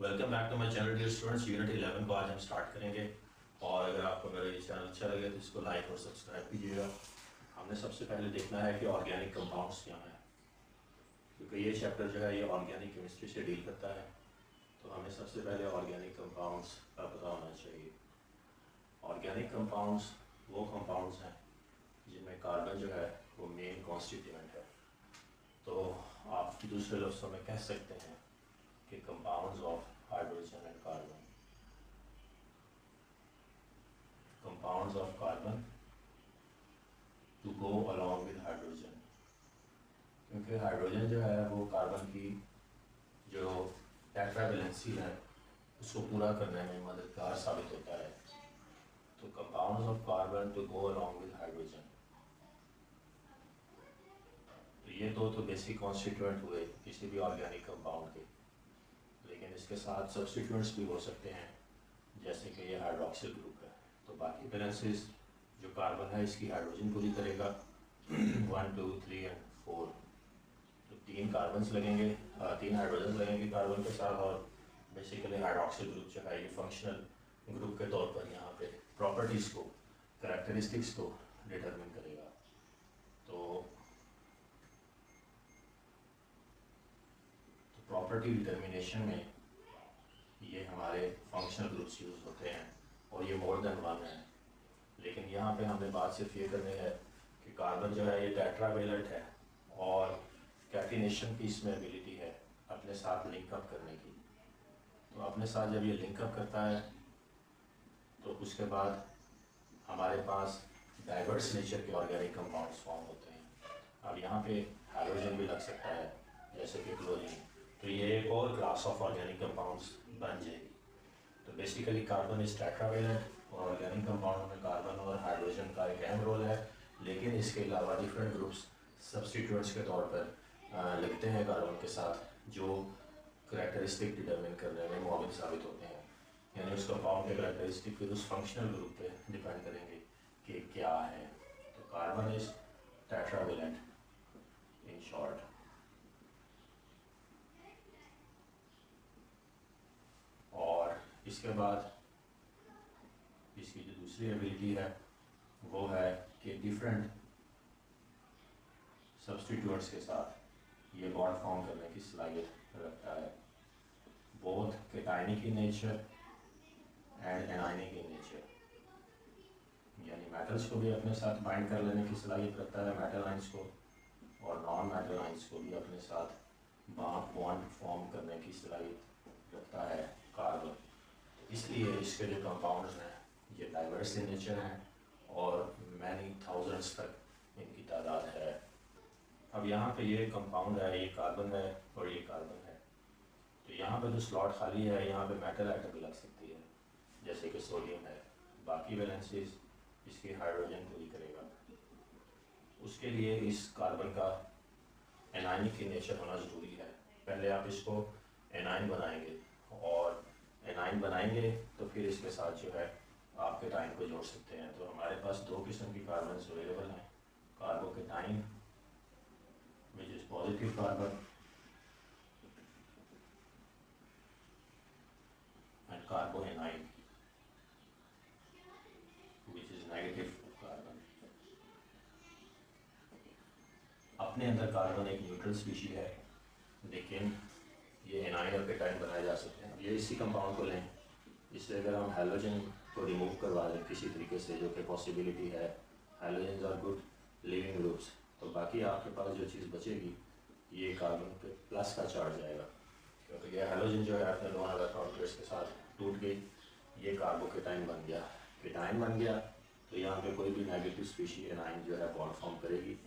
Welcome back to my channel dear students. Unit 11 को आज हम स्टार्ट करेंगे और अगर आपको मेरा ये चैनल अच्छा लगे तो इसको लाइक और सब्सक्राइब कीजिएगा। हमने सबसे पहले देखना है कि ऑर्गेनिक कंपाउंड्स क्या हैं, क्योंकि ये चैप्टर जो है ये ऑर्गेनिक केमिस्ट्री से डील करता है। तो हमें सबसे पहले ऑर्गेनिक कंपाउंड्स का पता होना चाहिए। ऑर्गेनिक कंपाउंड्स वो कंपाउंड्स हैं जिनमें कार्बन जो है वो मेन कॉन्स्टिट्यूएंट है। तो आप दूसरे लफ्ज़ों में कह सकते हैं कि compounds of hydrogen and carbon, compounds of carbon to go along with hydrogen, क्योंकि हाइड्रोजन जो है वो कार्बन की जो टेट्रावैलेंसी है उसको पूरा करने में मददगार साबित होता है। तो compounds of carbon to go along with hydrogen, तो ये दो तो बेसिक कॉन्स्टिट्यूएंट हुए किसी भी ऑर्गेनिक कंपाउंड के, लेकिन इसके साथ सब्स्टिट्यूएंट्स भी हो सकते हैं, जैसे कि ये हाइड्रोक्सिल ग्रुप है। तो बाकी बैलेंसेस जो कार्बन है इसकी हाइड्रोजन पूरी करेगा 1 2 3 एंड 4। तो 3 कार्बन्स लगेंगे, 3 हाइड्रोजन लगेंगे कार्बन के साथ, और बेसिकली हाइड्रोक्सिल ग्रुप जो है ये फंक्शनल ग्रुप के तौर पर यहाँ पे प्रॉपर्टीज़ को, करैक्टरिस्टिक्स को डिटरमिन करेगा। तो प्रॉपर्टी डिटर्मिनेशन में ये हमारे फंक्शनल ग्रुप्स यूज़ होते हैं और ये मोर देन वन है। लेकिन यहाँ पे हमें बात सिर्फ ये करनी है कि कार्बन जो है ये टेट्रावेलेंट है और कैटिनेशन की इसमें एबिलिटी है अपने साथ लिंकअप करने की। तो अपने साथ जब ये लिंकअप करता है तो उसके बाद हमारे पास डाइवर्स नेचर के ऑर्गेनिक कंपाउंड्स फॉर्म होते हैं। अब यहाँ पे हाइड्रोजन भी लग सकता है जैसे कि क्लोरीन, तो ये एक और क्लास ऑफ ऑर्गेनिक कंपाउंड्स बन जाएगी। तो बेसिकली कार्बन इज टेट्रावेलेंट और ऑर्गेनिक कंपाउंड में कार्बन और हाइड्रोजन का एक अहम रोल है, लेकिन इसके अलावा डिफरेंट ग्रुप्स सब्स्टिट्यूएंट्स के तौर पर लगते हैं कार्बन के साथ, जो करैक्टरिस्टिक डिटरमिन करने में मुआविन साबित होते हैं। यानी उस कंपाउंड के करैक्टरिस्टिक फिर उस फंक्शनल ग्रुप पे डिपेंड करेंगे कि क्या है। तो carbon is tetravalent in short. और इसके बाद इसकी जो दूसरी एबिलिटी है वो है कि डिफरेंट सब्स्टिट्यूएंट्स के साथ ये बॉन्ड फॉर्म करने की सलाहियत रखता है, both केटाइनिक in nature and anionic in nature. यानी मेटल्स को भी अपने साथ बाइंड कर लेने की सलाहियत रखता है मेटल आइंस को, और नॉन मेटल आइंस को भी अपने साथ बॉन्ड फॉर्म करने की सलाहियत रखता है कार्बन। इसलिए इसके जो कंपाउंड्स हैं ये डाइवर्स इन नेचर हैं और मैनी थाउजेंड्स तक इनकी तादाद है। अब यहाँ पे ये कंपाउंड है, ये कार्बन है और ये कार्बन है, तो यहाँ पे जो स्लॉट खाली है यहाँ पे मेटल आइटम भी लग सकती है जैसे कि सोडियम है। बाकी वैलेंसीज इसकी हाइड्रोजन पूरी करेगा। उसके लिए इस कार्बन का एनाइनिक इन नेचर होना ज़रूरी है। पहले आप इसको एनाइन बनाएंगे, और एनाइन बनाएंगे तो फिर इसके साथ जो है आप केटाइन को जोड़ सकते हैं। तो हमारे पास 2 किस्म की कार्बन अवेलेबल हैं, carbocation which is positive carbon and carbanion which is negative carbon. अपने अंदर कार्बन एक न्यूट्रल स्पीशी है, लेकिन ये एनाइन और केटाइन बनाए जा सकते हैं। ये इसी कंपाउंड को लें, इससे अगर हम हैलोजन को रिमूव करवा दें किसी तरीके से, जो कि पॉसिबिलिटी है, halogen are good living groups, तो बाकी आपके पास जो चीज़ बचेगी ये कार्बन पे प्लस का चार्ज आएगा, क्योंकि ये हैलोजन जो है अपने दोनों इलेक्ट्रॉन पेयर्स के साथ टूट गई, ये कार्बोकेटाइन बन गया, केटाइन बन गया। तो यहाँ पे कोई भी नेगेटिव स्पीशी एनाइन जो है बॉन्ड फॉर्म करेगी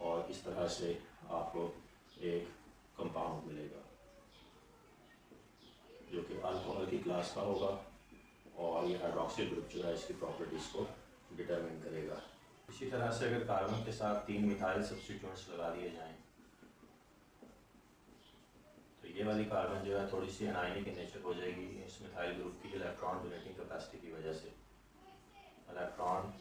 और इस तरह से आपको एक कंपाउंड मिलेगा जो कि अल्कोहल की क्लास का होगा, और ये हाइड्रोक्सिल ग्रुप जो है इसकी प्रॉपर्टीज़ को डिटरमिन करेगा। इसी तरह से अगर कार्बन के साथ 3 मिथाइल सब्स्टिट्यूएंट्स लगा दिए जाएं तो ये वाली कार्बन जो है थोड़ी सी एनाइनिक इन नेचर हो जाएगी इस मिथाइल ग्रुप की इलेक्ट्रॉन डोनेटिंग कैपेसिटी की वजह से। इलेक्ट्रॉन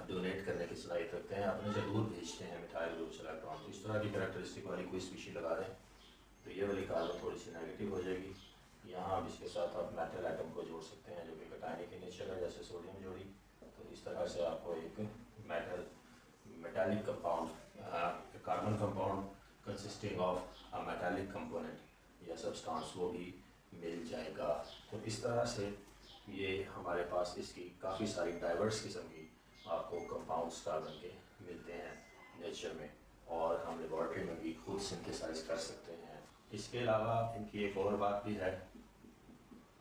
डोनेट करने की सलाहियत रखते हैं, अपने से दूर भेजते हैं मिथाइल ग्रुप से इलेक्ट्रॉन। तो इस तरह की कैरेक्टरिस्टिक वाली कोई स्पीशी लगा दें तो ये वाली कार्बन थोड़ी सी नेगेटिव हो जाएगी। यहाँ अब इसके साथ आप मेटल आइटम को जोड़ सकते हैं जो कि कैटायनिक इन नेचर है, जैसे सोडियम जोड़ी। तो इस तरह से आपको एक metallic compound, carbon compound consisting of a metallic component या सब्सटेंस वो भी मिल जाएगा। तो इस तरह से ये हमारे पास इसकी काफ़ी सारी डाइवर्स किस्म की आपको कंपाउंड्स कार्बन के मिलते हैं नेचर में, और हम लेबॉर्ट्री में भी खुद सिंथेसाइज कर सकते हैं। इसके अलावा इनकी एक और बात भी है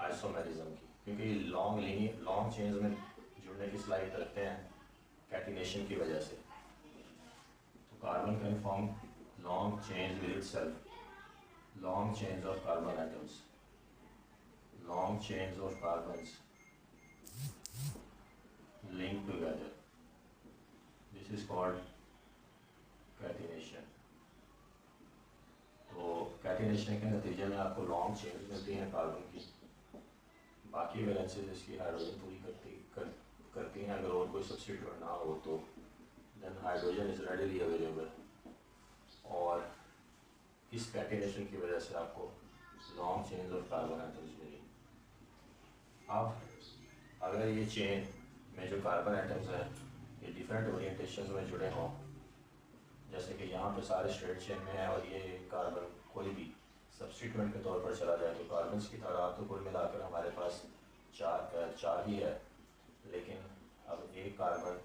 आइसोमेरिज्म की, क्योंकि लॉन्ग चेन्स में जुड़ने की सलाहियत रखते हैं कैटिनेशन की वजह से। तो carbon can form long chains with itself, long chains of carbon atoms, long chains of carbons linked together. This is called catenation. तो कैटिनेशन के नतीजे में आपको लॉन्ग चेन्स मिलती हैं कार्बन की। बाकी वैलेंसेज इसकी हाइड्रोजन पूरी करती हैं। अगर और कोई सब्स्टिट्यूट ना हो तो then hydrogen is readily available, और इस कैटिनेशन की वजह से आपको long chains of carbon atoms मिली। अब अगर ये चेन में जो कार्बन एटम्स हैं ये डिफरेंट ओरिएंटेशन में जुड़े हों, जैसे कि यहाँ पे सारे स्ट्रेट चेन में है और ये कार्बन कोई भी सब्स्टिट्यूएंट के तौर पर चला जाए, तो कार्बन्स की तादाद तो कुल मिलाकर हमारे पास चार ही है। लेकिन अब एक carbon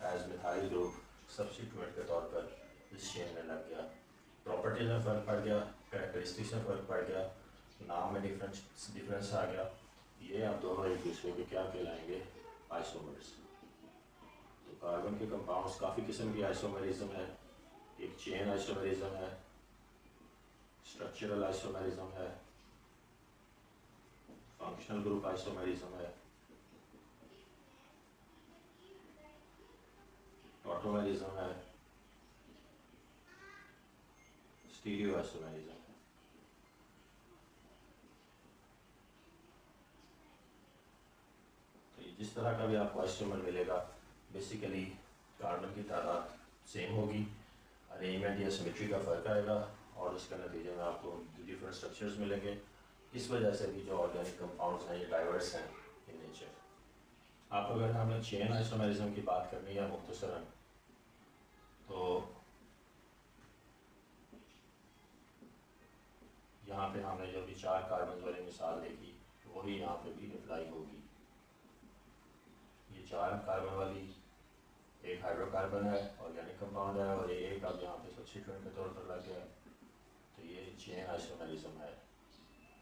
as methyl group substituent के तौर पर इस चेन में लग गया। प्रॉपर्टीज में फ़र्क पड़ गया, कैरेक्टरिस्टिक्स में फ़र्क पड़ गया, नाम में डिफरेंस आ गया। ये अब दोनों एक दूसरे के क्या कहलाएंगे, आइसोमर्स। तो कार्बन के कंपाउंड्स काफ़ी किस्म की आइसोमरिज्म है। एक चेन आइसोमरिज्म है, स्ट्रक्चरल आइसोमरिज्म है, फंक्शनल ग्रुप आइसोमरिज्म है, टॉटोमरिज्म है, स्टीरियो आइसोमरिज्म है। तो जिस तरह का भी आपको आइसोमर मिलेगा, बेसिकली कार्बन की तादाद सेम होगी, अरेंजमेंट या सिमेट्री का फ़र्क आएगा, और उसके नतीजे में आपको डिफरेंट स्ट्रक्चर्स मिलेंगे। इस वजह से भी जो ऑर्गेनिक कंपाउंड्स हैं ये डाइवर्स हैं इन नेचर। आप अगर हमने चेन आइसोमेरिज्म की बात करनी है मुख्तसरन, तो यहाँ पे हमने जो भी 4 कार्बन वाली मिसाल देखी वही यहाँ पे भी अप्लाई होगी। ये 4 कार्बन वाली एक हाइड्रोकार्बन है, ऑर्गेनिक कंपाउंड है, और ये एक अब यहाँ पे सब्स्टिट्यूएंट के तौर पर लग गया है। तो ये चेन आइसोमेरिज्म है।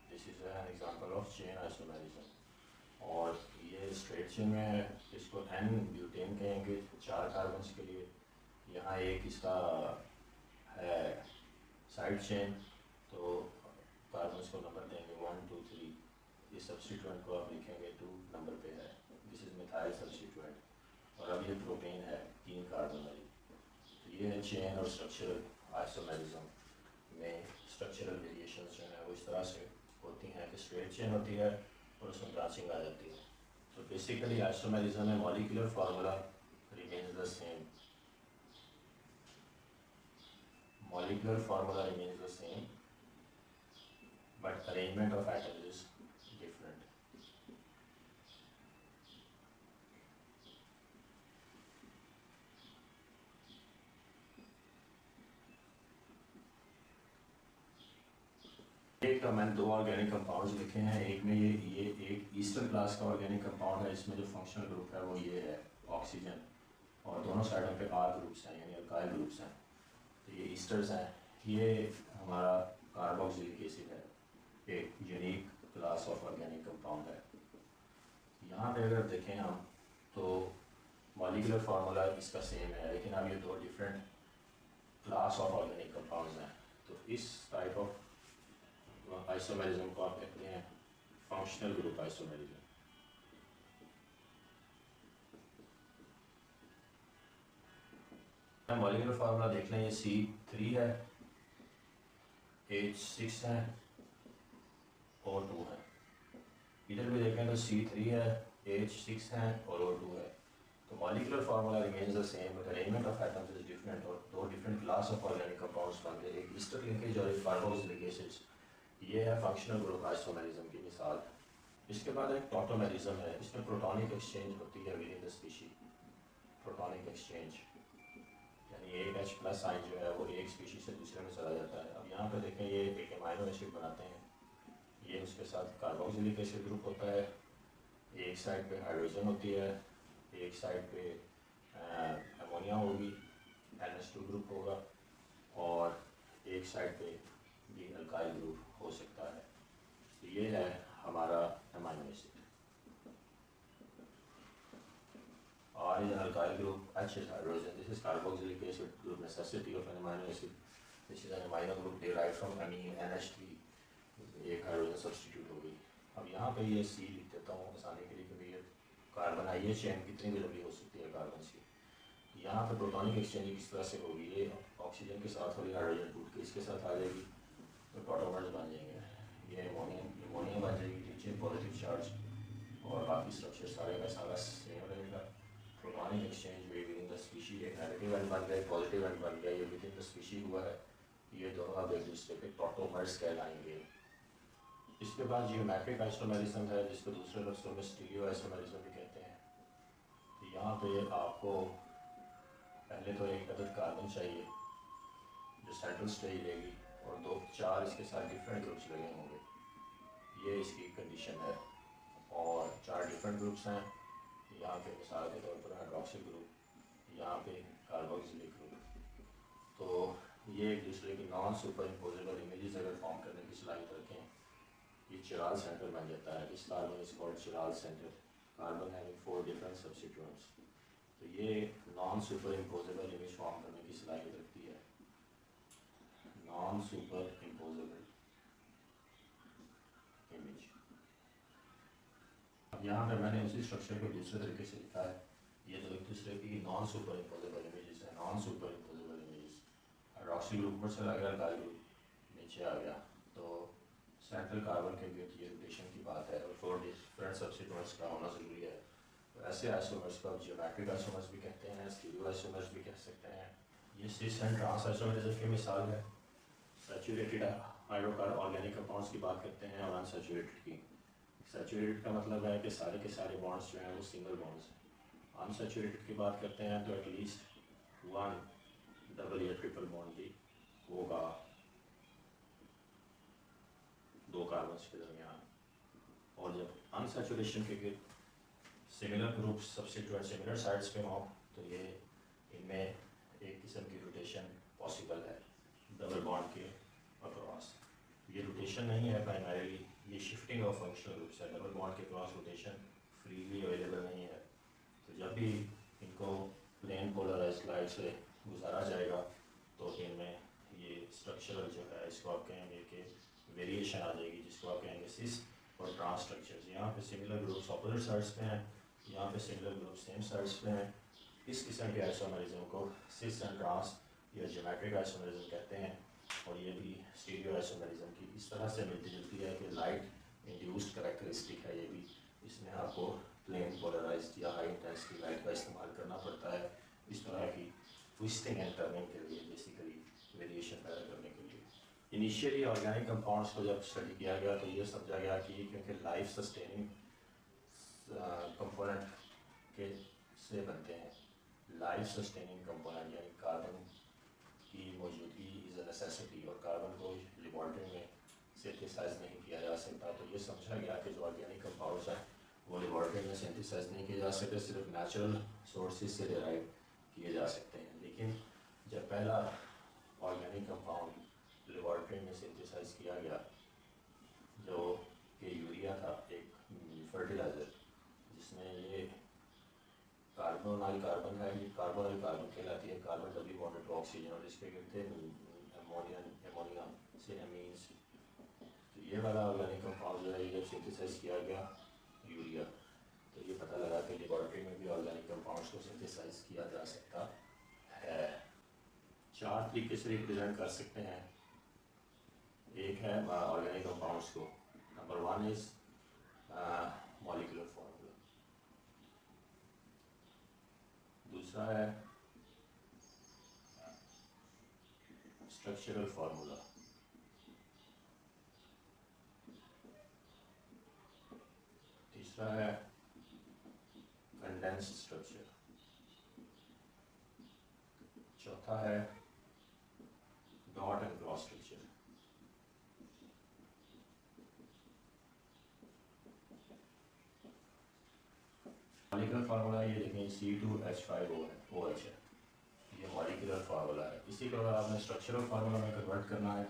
This is an example of chain isomerism. और ये स्ट्रेट चेन में है, इसको एन ब्यूटेन कहेंगे 4 कार्बन्स के लिए। यहाँ एक इसका है साइड चेन, तो कार्बन्स को नंबर देंगे 1 2 3। इस सब्स्टिट्यूएंट को आप लिखेंगे 2 नंबर पे है, दिस इज़ मिथाइल सब्स्टिट्यूएंट। और अब ये प्रोपेन है 3 कार्बन वाली। तो ये है चेन और स्ट्रक्चरल आइसोमेरिज्म में स्ट्रक्चरल वेरिएशंस जो है वो इस तरह से होती हैं कि स्ट्रेट चेन होती है और उसमें ब्रांचिंग आ जाती है। तो बेसिकली आइसोमेरिज्म में molecular formula remains the same, molecular formula remains the same, but arrangement of atoms is different. एक मैंने 2 ऑर्गेनिक कंपाउंड्स लिखे हैं। एक में ये एक ईस्टर क्लास का ऑर्गेनिक कंपाउंड है, इसमें जो फंक्शनल ग्रुप है वो ये है ऑक्सीजन, और दोनों साइडों पे R ग्रुप्स हैं यानी अल्काइल ग्रुप्स हैं। तो ये ईस्टर्स हैं। ये हमारा कार्बोक्सिलिक एसिड है, एक unique class of organic compound है। यहाँ पे अगर देखें हम तो मॉलिक्यूलर फार्मूला इसका सेम है, लेकिन अब ये 2 different class of organic compounds हैं। तो इस टाइप ऑफ आइसोमेरिज्म को आप कहते हैं functional group isomerism. Molecular formula देख लें, ये C3 है, H6 है और O2 है। इधर भी देखें तो C3 है, H6 है और O2 है। तो molecular formula remains the same, but arrangement of atoms is different, और 2 different different class of organic compounds बन गए, एक ईस्टर लिंकेज और एक कार्बोक्सिलिक एसिड्स। ये है फंक्शनल ग्रुप आइसोमेरिज्म की मिसाल। इसके बाद एक टॉटोमेरिज्म है, इसमें प्रोटॉनिक एक्सचेंज होती है within the species. Protonic exchange यानी एक H प्लस आयन जो है वो एक स्पीशी से दूसरे में चला जाता है। अब यहाँ पे देखें ये एक एमाइनो एसिड बनाते हैं, ये उसके साथ कार्बोक्सिलिक एसिड ग्रुप होता है, एक साइड पे हाइड्रोजन होती है, एक साइड पे अमोनिया होगी, NH2 ग्रुप होगा, और एक साइड पे भी अल्काइल ग्रुप हो सकता है। तो ये है हमारा amino acid. R is an alkyl group, H is hydrogen, this is carboxylic acid group, necessity of an amino acid, this is an amino group derived from amine NH3, एक hydrogen substitute हो गई। अब यहाँ पे ये C लिख देता हूँ आसानी के लिए, क्योंकि ये कार्बन आई है, चेन कितनी भी लंबी हो सकती है कार्बन से। यहाँ पे प्रोटॉनिक एक्सचेंज किस तरह से होगी, ये ऑक्सीजन के साथ वाली हाइड्रोजन टूट के इसके साथ आ जाएगी, तो टॉटोमर्स बन जाएंगे, ये अमोनिया बन जाएगी, नीचे पॉजिटिव चार्ज, और बाकी स्ट्रक्चर सारे का सारा सेम रहेगा। Protonic exchange within the species, एक नेगेटिव एंड बन गया, पॉजिटिव एंड बन गया, ये विद इन द स्पीशी हुआ है, ये दोनों अब एक दूसरे के टॉटोमर्स कहलाएंगे। इसके बाद जियोमेट्रिक आइसोमेरिज्म है, जिसको दूसरे लफ्ज़ों में स्टीरियो आइसोमेरिज्म भी कहते हैं। तो यहाँ पे आपको पहले तो एक अदद कार्बन चाहिए जो सेंट्रल स्टेज लेगी, और 2-4 इसके साथ डिफरेंट ग्रुप्स लगे होंगे, ये इसकी कंडीशन है। और 4 डिफरेंट ग्रुप्स हैं यहाँ पे, मिसाल के तौर पर हाइड्रोक्सिल ग्रुप, यहाँ पे कार्बोक्सिलिक ग्रुप। तो ये एक दूसरे की नॉन सुपर इम्पोजेबल इमेजेस अगर फॉर्म करने की सलाहियत रखें, ये चिराल सेंटर बन जाता है। This carbon is called chiral centre, carbon having 4 different substituents. तो ये non superimposable image form करने की सलाहियत रखती है, नॉन सुपर इम्पोजेबल इमेज। अब यहाँ पे मैंने उसी स्ट्रक्चर को दूसरे तरीके से लिखा है, ये तो एक दूसरे की नॉन सुपर इम्पोजेबल इमेजेस है, non super imposable images. Hydroxyl group पर चला गया, अल्काइल ग्रुप नीचे आ गया, तो सेंट्रल कार्बन के बीच ये रोटेशन की बात है, और 4 डिफरेंट सब्स्टिट्यूएंट्स का होना ज़रूरी है। तो ऐसे आइसोमर्स को आप जियोमेट्रिक आइसोमर्स भी कहते हैं, स्टीरियो आइसोमर्स भी कह सकते हैं। ये सिस एंड ट्रांस आइसोमरिज्म की मिसाल है। सैचुरेटेड हाइड्रोकार्बन ऑर्गेनिक कंपाउंड्स की बात करते हैं, और अनसैचुरेटेड की। सैचुरेटेड का मतलब है कि सारे के सारे बॉन्ड्स जो हैं वो सिंगल बॉन्ड्स हैं। अनसैचुरेटेड की बात करते हैं तो एटलीस्ट 1 डबल या ट्रिपल बॉन्ड भी होगा 2 कार्बन्स के दरमियान। और जब अनसैचुरेशन के similar groups substituent similar sides पे हों, तो ये इनमें एक किस्म की रोटेशन पॉसिबल है डबल बॉन्ड के अक्रॉस। ये रोटेशन नहीं है प्राइमरीली, ये शिफ्टिंग ऑफ फंक्शनल ग्रुप्स है। डबल बॉन्ड के क्रॉस रोटेशन फ्रीली अवेलेबल नहीं है। तो जब भी इनको प्लेन पोलराइज्ड लाइट से गुजारा जाएगा, तो इनमें ये स्ट्रक्चरल जो है, इसको आप कहेंगे कि वेरिएशन आ जाएगी, जिसको आप कहेंगे सिस और ट्रांस स्ट्रक्चर्स। यहाँ पे सिमिलर ग्रुप्स अपोजिट साइड्स पे हैं, यहाँ पे सिमिलर ग्रुप सेम साइड्स पे हैं। इस किस्म के आइसोमेरिज्म को सिस एंड ट्रांस या ज्योमेट्रिक आइसोमेरिज्म कहते हैं। और ये भी स्टीरियो आइसोमेरिज्म की इस तरह से मिलती जुलती है कि लाइट इंड्यूस्ड करैक्टरिस्टिक है ये भी। इसमें आपको प्लेन पोलराइज्ड या हाई इंटेंसिटी लाइट का इस्तेमाल करना पड़ता है इस तरह की ट्विस्टिंग एंड टर्निंग के लिए, बेसिकली वेरिएशन पैदा करने के लिए। इनिशियली ऑर्गेनिक कंपाउंड्स को जब स्टडी किया गया तो ये समझा गया कि क्योंकि लाइफ सस्टेनिंग कंपोनेंट के से बनते हैं, लाइफ सस्टेनिंग कंपोनेंट यानी कार्बन की मौजूदगी इज़ अ नेसेसिटी, और कार्बन को लेबॉर्ट्री में सिंथेसाइज नहीं किया जा सकता। तो ये समझा गया कि जो ऑर्गेनिक कंपाउंड्स हैं वो लेबॉर्ट्री में सिंथेसाइज नहीं किए जा सकते, सिर्फ नेचुरल सोर्सेज से डिराइव किए जा सकते हैं। लेकिन जब पहला ऑर्गेनिक कंपाउंड लेबॉर्ट्री में सिंथेसाइज किया गया, जो कि यूरिया था, एक फर्टिलाइज़र, जिसमें ये कार्बन है, ये कार्बन कहलाती है, carbon doubly bonded to oxygen, और इसके गिरते अमोनिया से एमीन्स। तो ये वाला ऑर्गेनिक कंपाउंड जो है, ये जब सिंथेसाइज किया गया यूरिया, तो ये पता लगा कि लेबॉर्ट्री में भी ऑर्गेनिक कंपाउंड्स को सिंथेसाइज किया जा सकता है। 4 तरीके से रिप्रेजेंट कर सकते हैं। एक है ऑर्गेनिक कंपाउंड्स को, नंबर 1 इज मॉलिक्यूलर फॉर्मूला, दूसरा है स्ट्रक्चरल फार्मूला। तीसरा है कंडेंस्ड स्ट्रक्चर। चौथा है dot and cross structure. Molecular formula ये देखें C2H5OH है, ये मॉलिक्यूलर फार्मूला है। इसी को अगर आपने स्ट्रक्चरल फार्मूला में कन्वर्ट करना है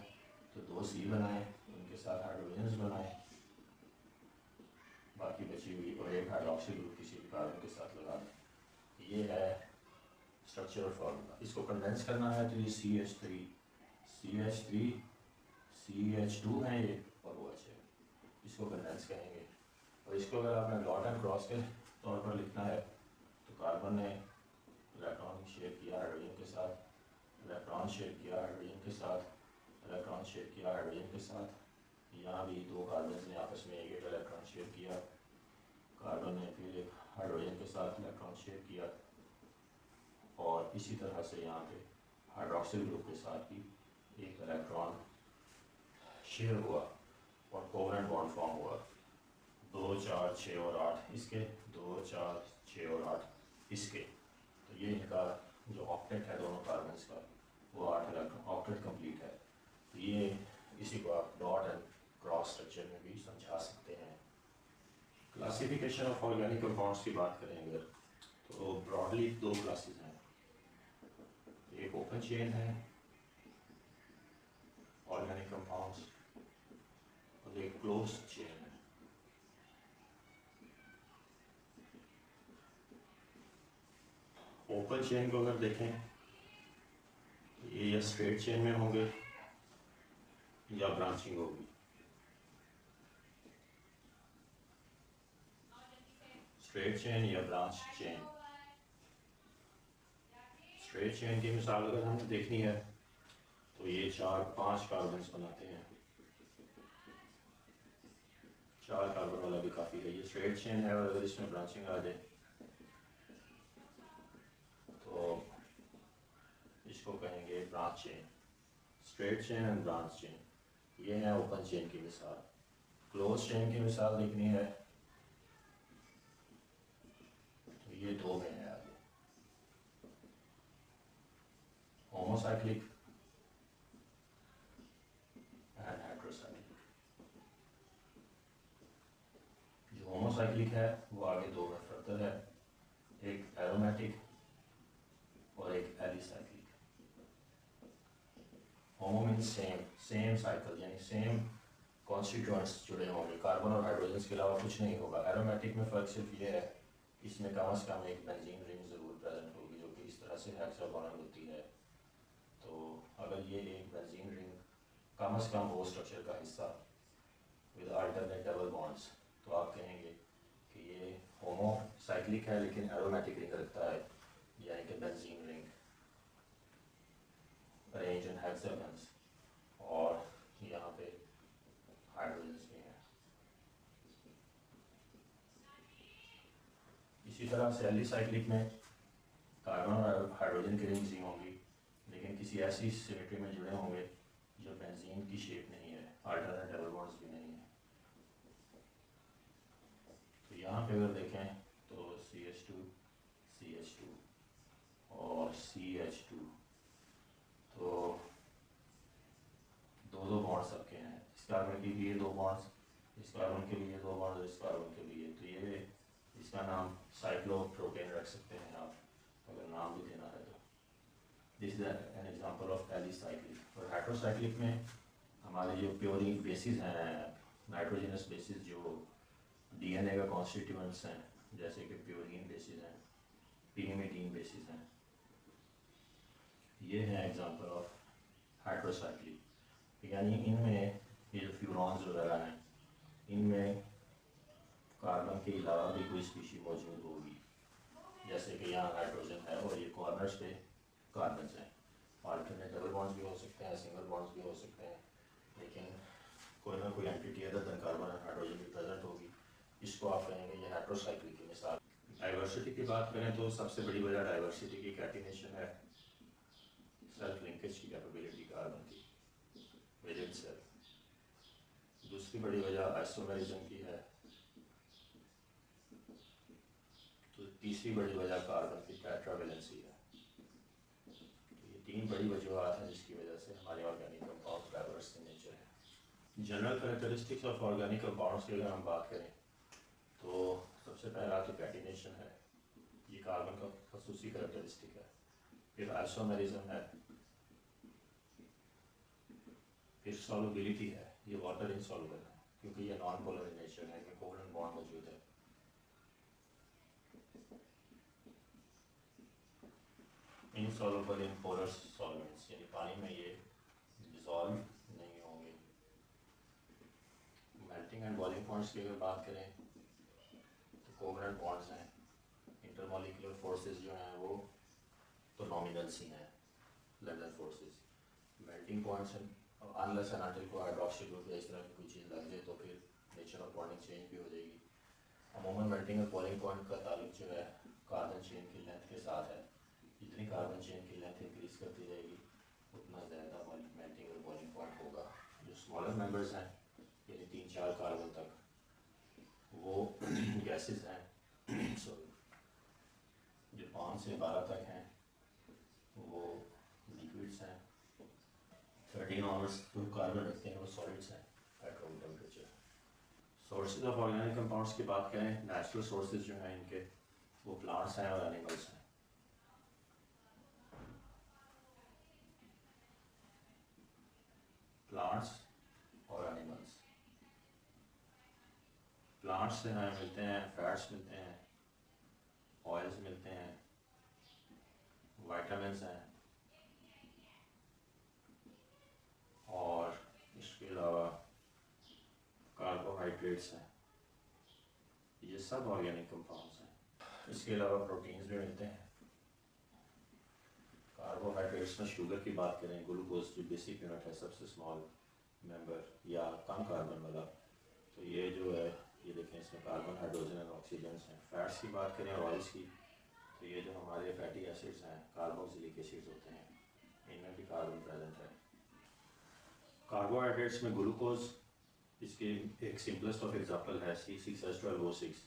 तो 2 C बनाएं, उनके साथ हाइड्रोजन्स बनाएं, बाकी बची हुई और एक हाइड्रोक्सिल ग्रुप किसी भी कार्बन के साथ लगा दें। ये है स्ट्रक्चरल फार्मूला। इसको कंडेंस करना है तो ये CH3 CH2 है ये और OH है, इसको कंडेंस कहेंगे। और इसको अगर आपने डॉट एंड क्रॉस के तौर पर लिखना है तो कार्बन ने इलेक्ट्रॉन शेयर किया हाइड्रोजन के साथ, इलेक्ट्रॉन शेयर किया हाइड्रोजन के साथ, इलेक्ट्रॉन शेयर किया हाइड्रोजन के साथ। यहाँ भी 2 कार्बन ने आपस में एक इलेक्ट्रॉन शेयर किया, कार्बन ने फिर एक हाइड्रोजन के साथ इलेक्ट्रॉन शेयर किया, और इसी तरह से यहाँ पे हाइड्रोक्सिल ग्रुप के साथ भी एक इलेक्ट्रॉन शेयर हुआ और कोवेलेंट बॉन्ड फॉर्म हुआ। 2 4 6 और 8 इसके, 2 4 6 और 8 इसके। तो ये इनका जो ऑक्टेट है दोनों कार्बन्स का वो 8 इलेक्ट्रॉन ऑक्टेट कंप्लीट है। तो ये इसी को आप डॉट एंड क्रॉस स्ट्रक्चर में भी समझा सकते हैं। क्लासिफिकेशन ऑफ ऑर्गेनिक कंपाउंड्स की बात करें अगर तो ब्रॉडली 2 क्लासेस हैं। एक ओपन चेन है ऑर्गेनिक कंपाउंड्स और एक क्लोज चेन है। ओपन चेन को अगर देखें तो ये या स्ट्रेट चेन में होंगे या ब्रांचिंग होगी। स्ट्रेट चेन या ब्रांच चेन। स्ट्रेट चेन की मिसाल अगर हमें देखनी है तो ये 4-5 कार्बन्स बनाते हैं। 4 कार्बन वाला भी काफ़ी है, ये स्ट्रेट चेन है। और अगर इसमें ब्रांचिंग आ जाए तो इसको कहेंगे branch chain. Straight chain and branch chain, ये है ओपन चेन की मिसाल। क्लोज चेन की मिसाल देखनी है तो ये 2 में है आगे, होमोसाइक्लिक एंड हेटेरोसाइक्लिक। जो होमोसाइक्लिक है वो आगे 2 में फर्दर है, एक एरोमेटिक और एक एलिसाइक्लिक। होमो मीन्स सेम साइकिल, यानी सेम कॉन्स्टिट्यूएंट्स जुड़े होंगे, कार्बन और हाइड्रोजन के अलावा कुछ नहीं होगा। एरोमेटिक में फ़र्क सिर्फ ये है इसमें कम से कम एक बेंजीन रिंग ज़रूर प्रेजेंट होगी जो कि इस तरह से हेक्सागोनल होती है। तो अगर ये एक बेंजीन रिंग कम से कम वो स्ट्रक्चर का हिस्सा विद अल्टरनेट डबल बॉन्ड्स, तो आप कहेंगे कि ये होमोसाइक्लिक है लेकिन एरोमेटिक रिंग रखता है, यानी कि benzene ring arrange in hexagons, और यहाँ पे हाइड्रोजन भी हैं। इसी तरह से एलिसाइक्लिक में कार्बन और हाइड्रोजन की रिंग्स ही होंगी लेकिन किसी ऐसी सिमेट्री में जुड़े होंगे जो बेंजीन की शेप नहीं है, अल्टरनेट डबल बॉन्ड्स भी नहीं है। तो यहाँ पे अगर देखें तो CH2 और CH2, तो 2 बॉन्ड सबके हैं। इस कार्बन के लिए 2 बॉन्ड्स, इस कार्बन के लिए 2 बॉन्ड्स, इस कार्बन के लिए। तो ये इसका नाम साइक्लोप्रोपेन रख सकते हैं आप अगर नाम भी देना है तो। This is an example of alicyclic. और हेटेरोसाइक्लिक में हमारे जो प्योरिन बेसिस हैं, नाइट्रोजनस बेसिस जो DNA का कॉन्स्टिट्यूएंट्स हैं, जैसे कि प्योरिन बेसिस हैं, पीरिमिडीन बेसिस हैं, ये है एग्जांपल ऑफ हाइड्रोसाइक्लिक। यानी इनमें ये जो फ्यूरॉन्स वगैरह हैं इनमें कार्बन के अलावा भी कोई स्पीशी मौजूद होगी, जैसे कि यहाँ हाइड्रोजन है और ये कॉर्नर्स पे कार्बन हैं। अल्टरनेट डबल बॉन्ड्स भी हो सकते हैं, सिंगल बॉन्ड्स भी हो सकते हैं, लेकिन कोई ना कोई एंटिटी अदर देन कार्बन और हाइड्रोजन भी प्रेजेंट होगी। इसको आप कहेंगे ये हेटेरोसाइक्लिक की मिसाल। डाइवर्सिटी की बात करें तो सबसे बड़ी वजह डाइवर्सिटी की कैटिनेशन है, सेल्फ लिंकेज की कैपेबिलिटी कार्बन की। With itself. दूसरी बड़ी वजह आइसोमेरिज्म की है। तो तीसरी बड़ी वजह कार्बन की टेट्रावेलेंसी है। तो ये तीन बड़ी वजूहत हैं जिसकी वजह से हमारे organic compound diverse in nature है। General characteristics of organic compounds की अगर हम बात करें तो सबसे पहला तो कैटिनेशन है, ये कार्बन का खसूसी कैरेक्टरिस्टिक है। फिर आइसोमेरिज्म है, फिर सॉल्युबिलिटी है, ये वाटर इनसॉल्युबल है क्योंकि ये नॉन पोलर इन नेचर है, इनमें कोवलेंट बॉन्ड मौजूद है। इनसॉल्युबल इन पोलर सॉल्वेंट्स, यानी पानी में ये डिसॉल्व नहीं होंगे। मेल्टिंग एंड बॉइलिंग पॉइंट्स की अगर बात करें तो कोवलेंट बॉन्ड्स हैं। इंटरमॉलिक्यूलर फोर्सेस जो हैं वो तो नॉमिनल्स ही हैं, lander forces. Melting points unless and until को हाइड्रोक्सी ग्रुप या इस तरह की कोई चीज़ लग जाए तो फिर नेचर ऑफ बॉन्डिंग चेंज भी हो जाएगी। अमूमन मेल्टिंग और बॉइलिंग पॉइंट का ताल्लुक जो है कार्बन चेन की लेंथ के साथ है। जितनी कार्बन चेन की लेंथ इंक्रीज करती जाएगी उतना ज़्यादा मेल्टिंग और बॉइलिंग पॉइंट होगा। जो स्मॉलर मेंबर्स हैं यानी 3-4 कार्बन तक वो गैसेस हैं, सॉरी, जो 5 से 12 तक हैं वो लिक्विड्स हैं, 13 ऑनर्स जो कार्बन रखते हैं वो सॉलिड्स हैं at room temperature. Sources of organic compounds की बात करें, नेचुरल सोर्सेज जो हैं इनके वो प्लांट्स हैं और एनिमल्स हैं। प्लांट्स और एनिमल्स। प्लांट्स से हमें मिलते हैं फैट्स मिलते हैं, ऑयल्स मिलते हैं, विटामिन्स हैं और इसके अलावा कार्बोहाइड्रेट्स हैं। ये सब ऑर्गेनिक कंपाउंड्स हैं। इसके अलावा प्रोटीन्स भी मिलते हैं। कार्बोहाइड्रेट्स में शुगर की बात करें, ग्लूकोज जो बेसिक यूनिट है, सबसे स्मॉल मेंबर या कम कार्बन वाला, तो ये जो है ये देखें इसमें कार्बन, हाइड्रोजन और ऑक्सीजन हैं। फैट्स की बात करें और ऑयल्स की, तो ये जो हमारे फैटी एसिड्स हैं, कार्बोक्सिलिक एसिड्स होते हैं, इनमें भी कार्बन प्रेजेंट है। कार्बोहाइड्रेट्स में ग्लूकोज इसकी एक सिंपलेस्ट ऑफ एग्जांपल है C6H12O6।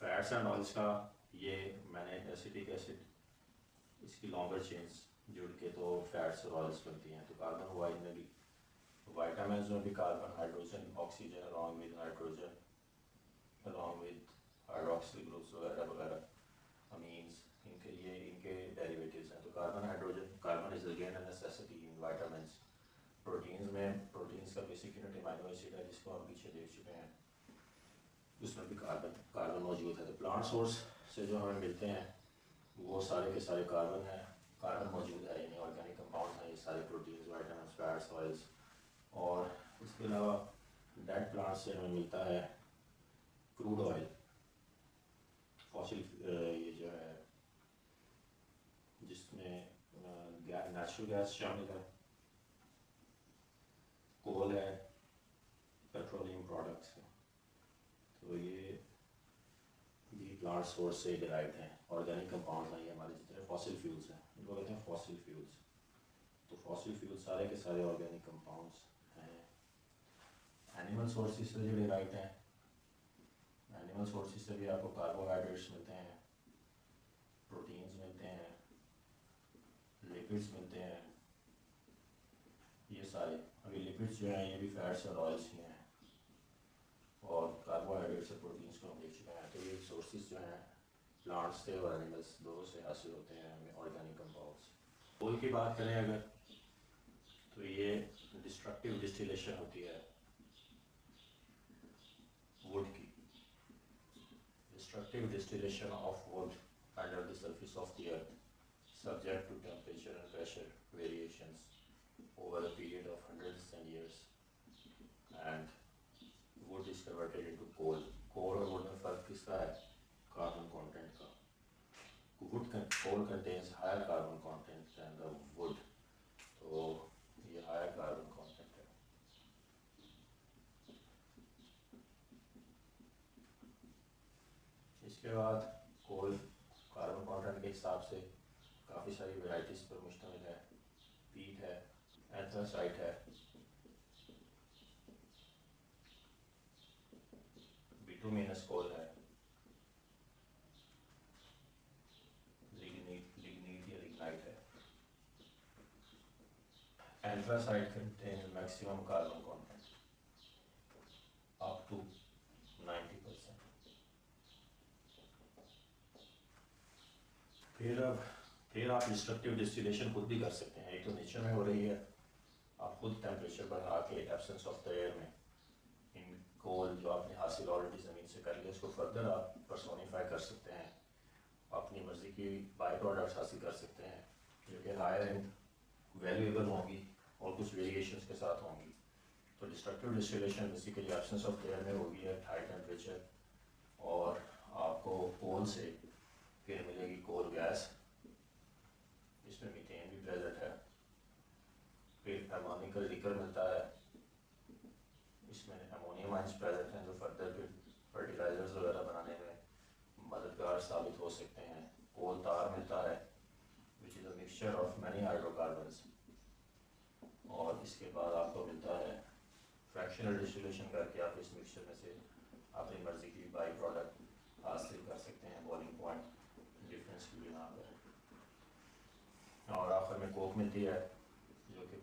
फैट्स एंड ऑयल्स का ये मैंने एसिटिक एसिड, इसकी लॉन्गर चेन्स जुड़ के तो फैट्स और ऑयल्स बनती हैं। तो कार्बन हुआ इनमें भी। विटामिन्स में भी carbon, hydrogen, oxygen along with nitrogen, along with hydroxyl groups वगैरह वगैरह, अमीन्स, इनके डेरिवेटिव्स हैं। तो carbon, hydrogen, carbon is again a necessity in vitamins. Proteins में प्रोटीन्स का बेसिक यूनिट अमीनो एसिड है जिसको हम पीछे देख चुके हैं, उसमें भी कार्बन मौजूद है। तो प्लांट सोर्स से जो हमें मिलते हैं वो सारे के सारे कार्बन है, कार्बन मौजूद है, यानी ऑर्गेनिक कंपाउंड हैं ये सारे, प्रोटीन्स, विटामिन्स, फैट्स, ऑयल्स। और इसके अलावा डेड प्लांट से हमें मिलता है क्रूड ऑयल, फॉसिल, ये जो है जिसमें नेचुरल गैस शामिल है, कोल है, पेट्रोलियम प्रोडक्ट्स हैं। तो ये भी प्लांट सोर्स से डिराइव्ड हैं। ऑर्गेनिक कंपाउंड्स हैं ये हमारे जितने फॉसिल फ्यूल्स हैं इनको कहते हैं फॉसिल फ्यूल्स। तो फॉसिल फ्यूल्स सारे के सारे ऑर्गेनिक कंपाउंड्स हैं। एनिमल सोर्सेज से जो डिराइव्ड हैं, एनिमल सोर्सेज से भी आपको कार्बोहाइड्रेट्स मिलते हैं, प्रोटीन्स मिलते हैं, लिपिड्स मिलते हैं, ये सारे। अभी लिपिड्स जो हैं ये भी फैट्स और ऑयल्स ही हैं, और कार्बोहाइड्रेट्स और प्रोटीन्स को हम देख चुके हैं। तो ये सोर्सेज जो हैं प्लांट्स से और एनिमल्स दोनों से हासिल होते हैं हमें ऑर्गेनिक कंपाउंड्स। कोल की बात करें अगर, तो ये डिस्ट्रक्टिव डिस्टिलेशन होती है वुड की। Destructive distillation of would under the surface of the earth, subject to temperature and pressure variations over a period of hundreds and years, and wood is converted into coal. Coal और wood में फ़र्क किसका है? Carbon content का। Coal contains higher carbon content than the wood, तो ये higher carbon content है। इसके बाद coal carbon content के हिसाब से काफ़ी सारी वेराइटीज़ पर मुश्तमिल है। पीट है, एंथ्रासाइट है, बिटुमिनस कोल है, लिग्नीट या लिग्नाइट है। Anthracite contain maximum carbon content up to 90%। फिर आप डिस्ट्रक्टिव डिस्टिलेशन खुद भी कर सकते हैं। एक तो नेचर में हो रही है, आप खुद टेम्परेचर बढ़ा के एब्सेंस ऑफ द एयर में इन कोल जो आपने हासिल ऑलरेडी ज़मीन से कर लिया उसको फर्दर आप पर्सोनीफाई कर सकते हैं, अपनी मर्ज़ी की बाई प्रोडक्ट्स हासिल कर सकते हैं जो कि हायर एंड वैल्यूएबल होंगी और कुछ वेरिएशंस के साथ होंगी। तो destructive distillation basically absence of air में होगी है हाई टेम्परेचर, और आपको कोल से फिर मिलेगी कोल गैस, इसमें मीथेन भी प्रेजेंट है। फिर अमोनिकल लिकर मिलता है, इसमें अमोनियम आइंस प्रेजेंट हैं जो फर्दर फिर फर्टिलाइजर्स वगैरह बनाने में मददगार साबित हो सकते हैं। कोल तार मिलता है which is a mixture of many hydrocarbons, और इसके बाद आपको मिलता है फ्रैक्शनल डिस्टिलेशन करके आप इस मिक्सचर में से अपनी मर्ज़ी की बाई प्रोडक्ट हासिल कर सकते हैं बॉइलिंग पॉइंट डिफरेंस की बिना पर। और आखिर में कोक मिलती है जो कि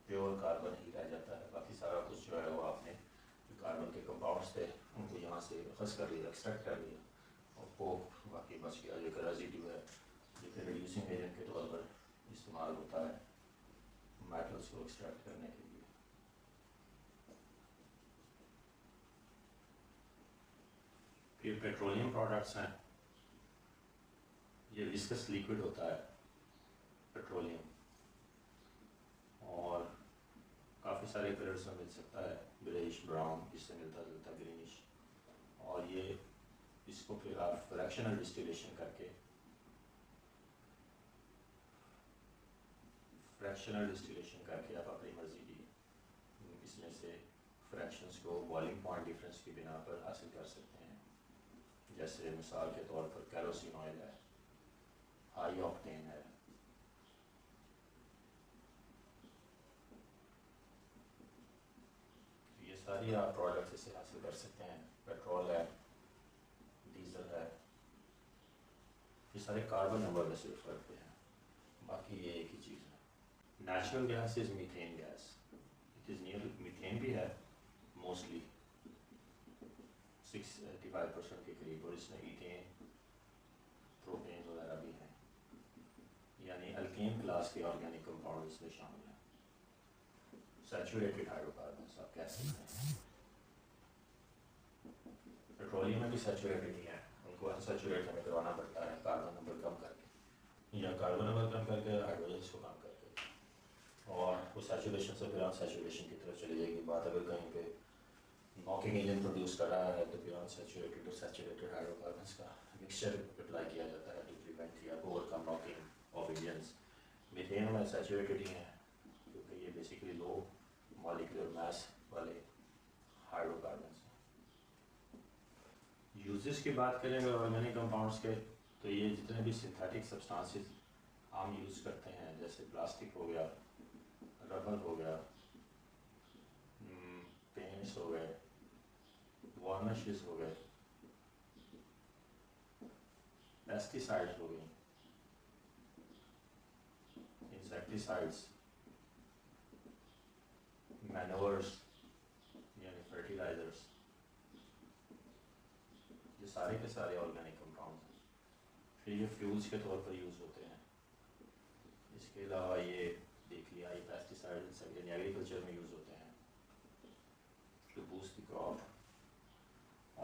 प्योर कार्बन ही रह जाता है, बाकी सारा कुछ जो है वो आपने जो कार्बन के कंपाउंड्स थे उनको यहाँ से खस कर लिया, एक्सट्रैक्ट कर लिया, और कोक बाकी बच गया जो कि रेजिड्यू है जो कि रिड्यूसिंग एजेंट के तौर पर इस्तेमाल होता है मेटल्स को एक्सट्रैक्ट करने के लिए। फिर पेट्रोलियम प्रोडक्ट्स हैं, ये विस्कस लिक्विड होता है पेट्रोलियम, और काफ़ी सारे कलर्स में मिल सकता है, ग्रेइश ब्राउन, इससे मिलता जुलता ग्रीनिश, और ये इसको फिर आप फ्रैक्शनल डिस्टिलेशन करके आप अपनी मर्ज़ी की इसमें से फ्रैक्शंस को बॉइलिंग पॉइंट डिफरेंस की बिना पर हासिल कर सकते हैं। जैसे मिसाल के तौर पर कैरोसिन ऑयल है, हाई ऑक्टेन है, ये सारी आप प्रोडक्ट्स इसे हासिल कर सकते हैं। पेट्रोल है, डीजल है, ये सारे कार्बन नंबर में सिर्फ करते हैं, बाकी ये एक ही चीज़ है। Natural gas is methane gas, it is near methane भी है मोस्टली 65% के करीब, और इसमें ईथेन प्रोपेन वगैरह भी हैं, यानी अल्केन क्लास के ऑर्गेनिक कंपाउंड इसमें शामिल हैं। सैचुरेटेड हाइड्रोकार्बन्स आप कह सकते हैं। पेट्रोलियम में भी सैचुरेटेड ही है, उनको अनसैचुरेट हमें करवाना पड़ता है कार्बन नंबर कम करके, या कार्बन नंबर कम करके हाइड्रोजन को कम करके, और वो सैचुरेशन से फिर अनसैचुरेशन की तरफ चली जाएगी बात। अगर कहीं पे नॉकिंग एजेंट प्रोड्यूस कर रहा है तो फिर अनसैचुरेटेड और सैचुरेटेड हाइड्रोकार्बन्स का मिक्सचर अप्लाई किया जाता है टू प्रिवेंट या overcome knocking of agents. Methane में सैचुरेटेड ही हैं क्योंकि ये बेसिकली लो मॉलिक्यूलर मास वाले हाइड्रोकार्बन्स हैं। यूजेस की बात करें अगर ऑर्गेनिक कंपाउंड्स के, तो ये जितने भी सिंथेटिक सब्सटेंसेस हम यूज़ करते हैं जैसे प्लास्टिक हो गया, रबर हो गया, पेंट्स हो गए, वार्निशेस हो गए, पेस्टिसाइड्स हो गई, इंसेक्टिसाइड्स, मैन्योर्स यानी फर्टिलाइजर्स, ये सारे के सारे ऑर्गेनिक कंपाउंड्स हैं। फिर ये फ्यूल्स के तौर पर यूज़ होते हैं। इसके अलावा ये देख लिया, ये पेस्टिसाइड्स यानी एग्रीकल्चर में यूज़ होते हैं टू बूस्ट द क्रॉप,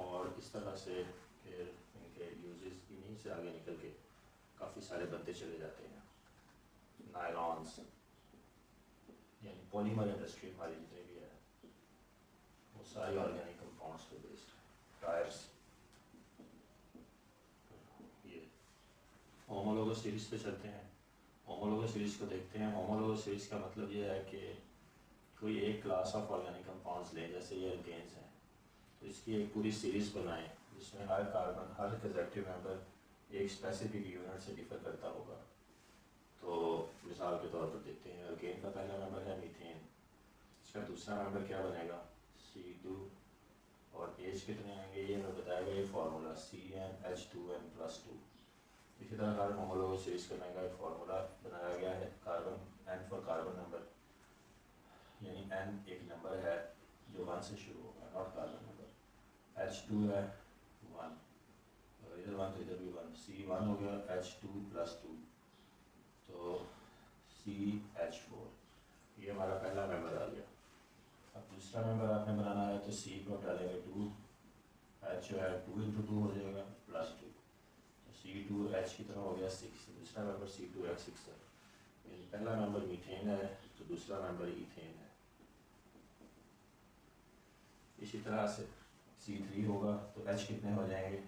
और इस तरह से फिर इनके यूजेस इन्हीं से आगे निकल के काफ़ी सारे बनते चले जाते हैं। नायलॉन्स यानी पॉलीमर इंडस्ट्री हमारी जितनी भी है वो सारी ऑर्गेनिक कंपाउंड्स पे बेस्ड है। टायर्स, ये होमोलोगस सीरीज पे चलते हैं। होमोलोगस सीरीज को देखते हैं। होमोलोगस सीरीज का मतलब ये है कि कोई एक क्लास ऑफ ऑर्गेनिक कंपाउंड्स लें, जैसे ये अल्केन्स हैं, तो इसकी एक पूरी सीरीज़ बनाएं जिसमें हर कार्बन, हर कंजक्टिव मेंबर एक स्पेसिफिक यूनिट से डिफर करता होगा। तो मिसाल के तौर पर देखते हैं, अल्केन का पहला मेंबर है मीथेन, इसका दूसरा मेंबर क्या बनेगा, C2, और H H कितने आएंगे ये हमें बताएगा ये फार्मूला CnH2n+2। इसी तरह कार्बन होमोलोगस सीरीज करने का एक फार्मूला बनाया गया है, carbon N for carbon number, यानी N एक नंबर है जो 1 से शुरू होगा, नॉट कार्बन नंबर। H2 है 1, इधर 1 तो इधर भी 1, C1 हो गया H2+2 तो CH4, ये हमारा पहला मेंबर आ गया। अब दूसरा मेंबर आपने बनाना है तो C को डालेंगे 2, H जो है 2 × 2 हो जाएगा +2, तो C2H कितना हो गया 6, दूसरा मेंबर C2H6 है। यानी पहला मेंबर मीथेन है तो दूसरा मेंबर ईथेन है। इसी तरह से C3 होगा तो H कितने हो जाएंगे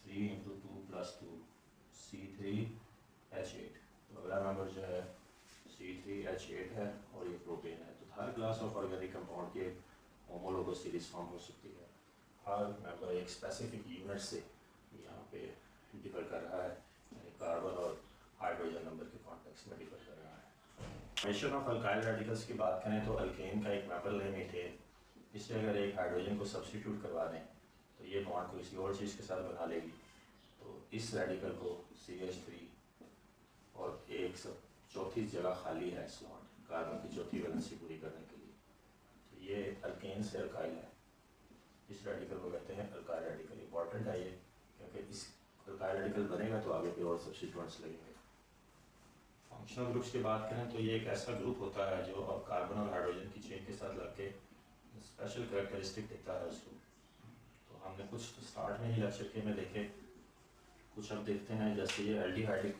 3 × 2 + 2 C3H8, तो अगला मेंबर जो है C3H8 है और ये प्रोपेन है। तो हर क्लास ऑफ ऑर्गेनिक कंपाउंड के होमोलोगस सीरीज फॉर्म हो सकती है। हर मेंबर एक स्पेसिफिक यूनिट से यहाँ पे डिफर कर रहा है, यानी कार्बन और हाइड्रोजन नंबर के कॉन्टेक्स्ट में डिफर कर रहा है। फॉर्मेशन ऑफ अल्काइल रेडिकल्स की बात करें तो अल्केन का एक मेंबर लें मीथेन, इससे अगर एक हाइड्रोजन को सब्स्टिट्यूट करवा दें तो ये बॉन्ड को किसी और चीज़ के साथ बना लेगी, तो इस रेडिकल को CH3 और एक चौथी जगह खाली है स्लॉट कार्बन की चौथी वैलेंसी पूरी करने के लिए, तो ये अल्केन से अल्काइल है। इस रेडिकल को कहते हैं अल्काइल रेडिकल। इंपॉर्टेंट है ये क्योंकि इस अल्काइल रेडिकल बनेगा तो आगे पे और सब्स्टिट्यूएंट्स लगेंगे। फंक्शनल ग्रुप्स की बात करें तो ये एक ऐसा ग्रुप होता है जो अब कार्बन और हाइड्रोजन की चेन के साथ लग के स्पेशल कैरेक्टरिस्टिक देता है उसको। तो हमने कुछ तो स्टार्ट में ही लेक्चर के में देखे, कुछ अब देखते हैं। जैसे ये एल्डिहाइडिक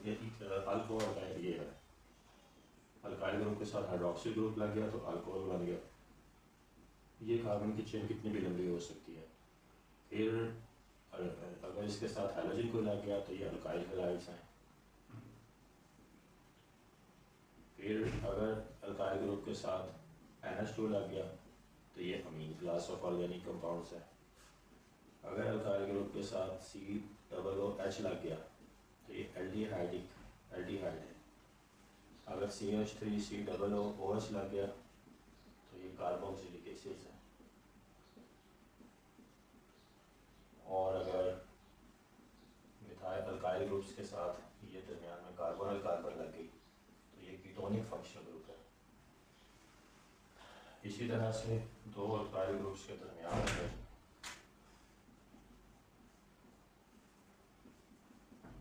अल्कोहल है, ये है अल्काइल ग्रुप के साथ हाइड्रोक्सिल ग्रुप लग गया तो अल्कोहल बन गया। ये कार्बन की चेन कितनी भी लंबी हो सकती है। फिर अगर इसके साथ हैलोजन कोई लग गया तो ये अल्काइल हैलाइड्स हैं। फिर अगर अल्काइल ग्रुप के साथ NH2 लग गया तो ये अमीन क्लास ऑफ ऑर्गेनिक कंपाउंड्स है। अगर अल्काइल ग्रुप के साथ COOH लग गया तो ये एल्डिहाइड है। अगर CH3COOH लग गया तो ये कार्बोक्सिलिक एसिड्स है। और अगर मिथाइल अल्काइल ग्रुप्स के साथ ये दरमियान में कार्बोनल कार्बन लग गई तो ये कीटोनिक फंक्शनल ग्रुप है। इसी तरह से दो अल्काइल ग्रुप्स के दरमियान में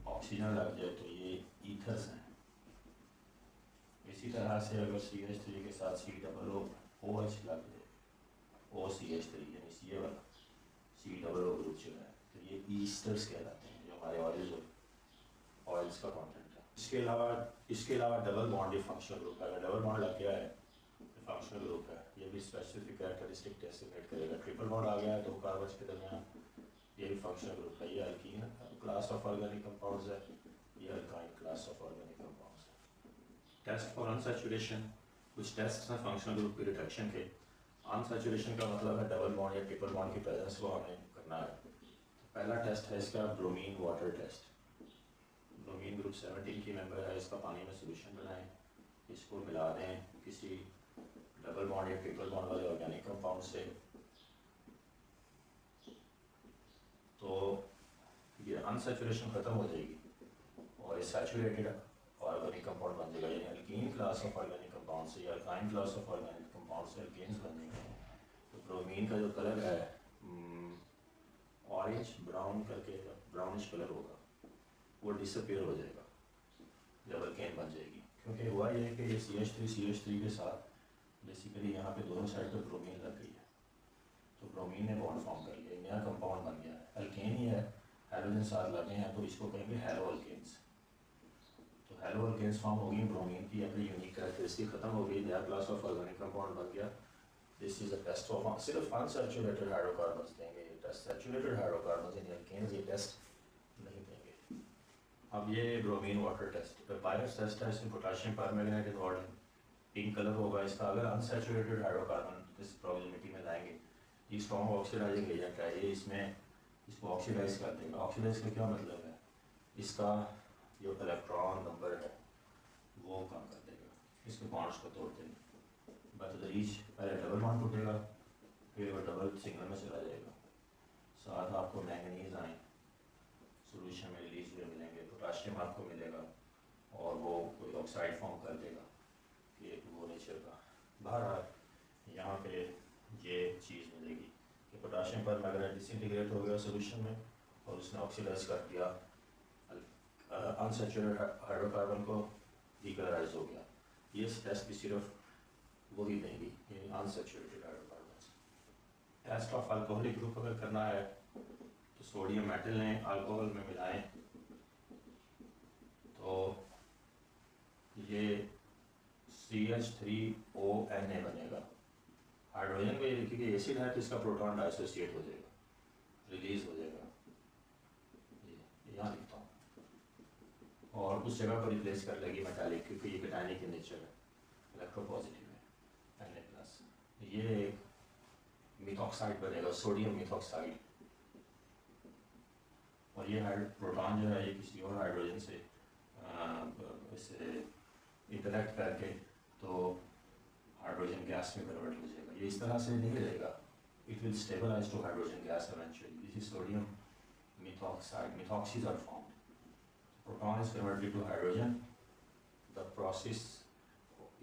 ऑक्सीजन लग जाए तो ये ईथर्स हैं। इसी तरह से अगर CH3 के साथ COOH लग जाए, OCH3 यानी CA वाला COO ग्रुप जो है तो ये ईस्टर्स कहलाते हैं, जो हमारे ऑयल्स का कंटेंट है। इसके अलावा डबल बॉन्ड ये फंक्शनल ग्रुप है। अगर डबल बॉन्ड लग गया है तो फंक्शनल ग्रुप है, ये भी स्पेसिफिक कैरेक्टरिस्टिक डेसिग्नेट करेगा। ट्रिपल बॉन्ड आ गया है दो कार्बन के दरमियान, ये भी फंक्शनल ग्रुप है। ये alkene class of organic compounds है, ये alkyne class of organic compounds है। टेस्ट फॉर अनसैचुरेशन, कुछ टेस्ट हैं फंक्शनल ग्रुप की डिटेक्शन के। अनसैचुरेशन का मतलब है डबल बॉन्ड या ट्रिपल बॉन्ड की प्रेजेंस को हमें करना है। तो पहला टेस्ट है इसका bromine water test. Bromine group 17 की मेंबर है, इसका पानी में सोल्यूशन बनाएं, इसको मिला दें किसी डबल बॉन्ड या ट्रिपल बॉन्ड वाले ऑर्गेनिक कंपाउंड से, तो ये अनसैचुरेशन ख़त्म हो जाएगी और ये सैचुरेटेड ऑर्गेनिक कंपाउंड बन जाएगा। यानी alkyne class of organic compound से या alkyne class of organic compound से अल्केन्स बन जाएंगे। तो ब्रोमीन का जो कलर है ऑरेंज ब्राउन करके ब्राउनिश कलर होगा, वो डिसअपीयर हो जाएगा जब अल्केन बन जाएगी। क्योंकि हुआ ये है कि ये CH3 के साथ बेसिकली यहाँ पे दोनों साइड पर ब्रोमीन लग गई है, तो ब्रोमीन ने बॉन्ड फॉर्म कर लिया, नया कंपाउंड बन गया है। अल्केन ही है, हाइड्रोजन साथ लगे हैं तो इसको कहेंगे हेलो अल्केन्स। तो हेलो अल्केन्स फॉर्म होगी, ब्रोमीन की अपनी यूनिक कैरेक्टरिस्टिक खत्म हो गई, नया क्लास ऑफ ऑर्गेनिक कंपाउंड बन गया। This is a test of सिर्फ अनसैचुरेटेड हाइड्रोकार्बन्स देंगे ये टेस्ट, सैचुरेटेड हाइड्रोकार्बन्स यानी अल्केन्स ये टेस्ट नहीं देंगे। अब ये bromine water test Baeyer's test है, इसमें पोटेशियम परमैंगनेट इन्वॉल्व है, पिंक कलर होगा इसका। अगर अनसैचुरेटेड हाइड्रोकार्बन इस प्रॉक्सिमिटी में लाएंगे, ये स्ट्रॉन्ग ऑक्सीडाइजिंग एजेंट है, ये इसमें इसको ऑक्सीडाइज कर देगा। ऑक्सीडाइज का क्या मतलब है, इसका जो इलेक्ट्रॉन नंबर है वो कम कर देगा, इसके बॉन्ड्स को तोड़ देगा। बतदरीज पहले डबल बॉन्ड टूटेगा, फिर वो डबल सिंगल में चला जाएगा। साथ आपको मैंगनीज आए सोल्यूशन में रिलीज हुए मिलेंगे, पोटाशियम आपको मिलेगा और वो कोई ऑक्साइड फॉर्म कर देगा कि वो नेचर का। बहरहाल यहाँ पे ये चीज़ मिलेगी कि पोटाशियम पर अगर डिसइंटीग्रेट हो गया सोल्यूशन में और उसने ऑक्सीडाइज कर दिया अनसैचुरेटेड हाइड्रोकार्बन को, डीकलराइज हो गया। ये टेस्ट भी सिर्फ वही देंगी unsaturated hydrocarbon. Test of alcoholic group अगर करना है तो सोडियम मेटल लें, अल्कोहल में मिलाएं तो ये CH3ONA बनेगा। हाइड्रोजन को ये देखिए कि एसिड है तो इसका प्रोटॉन डाइसोसिएट हो जाएगा, रिलीज हो जाएगा, ये यहाँ लिखता हूँ, और उस जगह पर रिप्लेस कर लेगी मेटालिक, क्योंकि ये कैटायनिक इन नेचर है, इलेक्ट्रोपॉजिटिव है Na+। ये एक मिथॉक्साइड बनेगा, सोडियम मिथॉक्साइड, और ये प्रोटॉन जो है ये किसी और हाइड्रोजन से इससे इंटरेक्ट करके तो हाइड्रोजन गैस में कन्वर्ट हो जाएगा। ये इस तरह से नहीं रहेगा, it will stabilise to hydrogen gas eventually. This is sodium methoxide, methoxides are formed, proton is converted to hydrogen. The process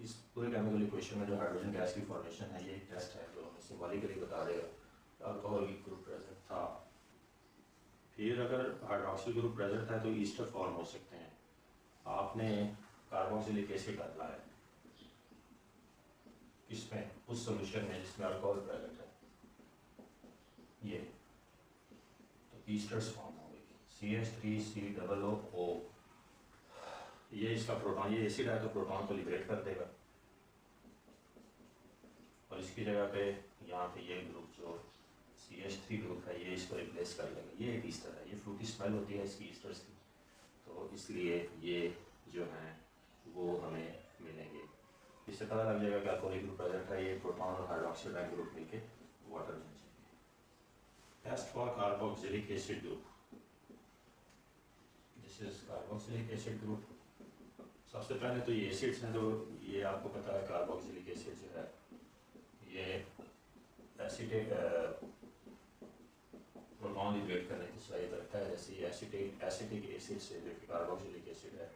इस पूरे केमिकल इक्वेशन में जो हाइड्रोजन गैस की फॉर्मेशन है, ये एक टेस्ट है जो हमें सिंबॉलिकली बता देगा अल्कोहलिक ग्रुप प्रेजेंट था। फिर अगर हाइड्रोक्सिल ग्रुप प्रेजेंट है तो ईस्टर फॉर्म हो सकते हैं। आपने कार्बोक्सिलिक एसिड डाला है इसमें, उस सोल्यूशन में जिसमें अल्कोहल प्रेजेंट है, ये तो ईस्टर्स फॉर्म हो गई, CH3COO। ये इसका प्रोटॉन, ये एसिड है तो प्रोटॉन को लिबरेट कर देगा और इसकी जगह पे यहाँ पे ये ग्रुप जो CH3 ग्रुप है ये इसको रिप्लेस कर लेगा। ये एक ईस्टर है, ये फ्रूटी स्मेल होती है इसकी ईस्टर्स की, तो इसलिए ये जो हैं वो हमें मिलेंगे। इससे पता लग जाएगा कि अल्कोहलिक ग्रुप प्रेजेंट है। ये प्रोटॉन और हाइड्रोक्सिल ग्रुप मिलके वाटर बन जाएंगे। Test for carboxylic acid group, this is carboxylic acid group. सबसे पहले तो ये एसिड्स हैं, तो ये आपको पता है कार्बोक्सिलिक एसिड जो है ये एसिटिक प्रोटॉन लिबरेट करने की सलाहियत रखता है। जैसे एसिटिक एसिड से जो कि कार्बोक्सिलिक एसिड है,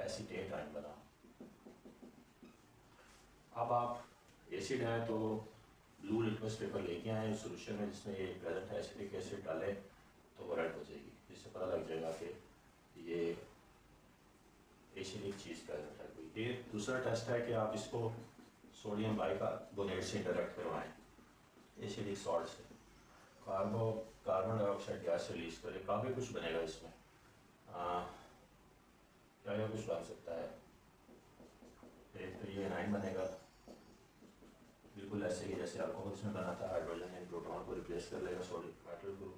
एसीटेट आयन बना। अब आप एसिड है तो ब्लू लिटमस पेपर लेके आए सोल्यूशन में जिसमें ये प्रेजेंट है, एसिटिक एसिड डालें तो वो रेड हो जाएगी, जिससे पता लग जाएगा कि ये एसिडिक चीज़ प्रेजेंट है कोई। ये दूसरा टेस्ट है कि आप इसको सोडियम बाइकार्बोनेट से इंटरेक्ट करवाएं एसिडिक सॉल्ट से, कार्बन डाइऑक्साइड गैस रिलीज करे, काफ़ी कुछ बनेगा इसमें। क्या क्या कुछ बन सकता है, एक तो ये एनाइन बनेगा बिल्कुल ऐसे ही जैसे अल्कोहल में बना था, हाइड्रोजन एंड प्रोटॉन को रिप्लेस कर लेगा sodium metal group,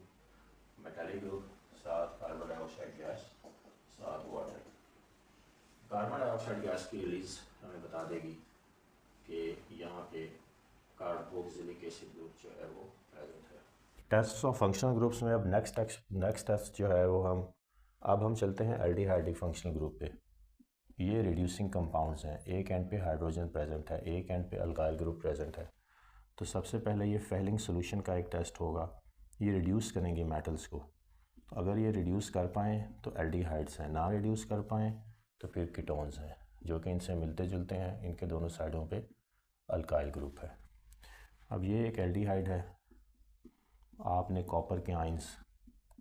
metallic group, साथ कार्बन डाइऑक्साइड गैस, साथ वाटर। कार्बन डाइऑक्साइड गैस की रिलीज हमें बता देगी कि यहाँ पे कार्बोक्सिलिक एसिड ग्रुप जो है वो प्रेजेंट है। टेस्ट ऑफ फंक्शनल ग्रुप्स में अब नेक्स्ट टेस्ट जो है वो हम चलते हैं एल्डिहाइडिक फंक्शनल ग्रुप पे। ये रिड्यूसिंग कंपाउंड्स हैं, एक एंड पे हाइड्रोजन प्रेजेंट है, एक एंड पे अल्काइल ग्रुप प्रेजेंट है। तो सबसे पहले ये फेलिंग सोल्यूशन का एक टेस्ट होगा, ये रिड्यूस करेंगे मेटल्स को। अगर ये रिड्यूस कर पाएँ तो एल्डिहाइड्स हैं, ना रिड्यूस कर पाएँ तो फिर कीटोन्स हैं जो कि इनसे मिलते जुलते हैं, इनके दोनों साइडों पे अल्काइल ग्रुप है। अब ये एक एल्डिहाइड है, आपने कॉपर के आयंस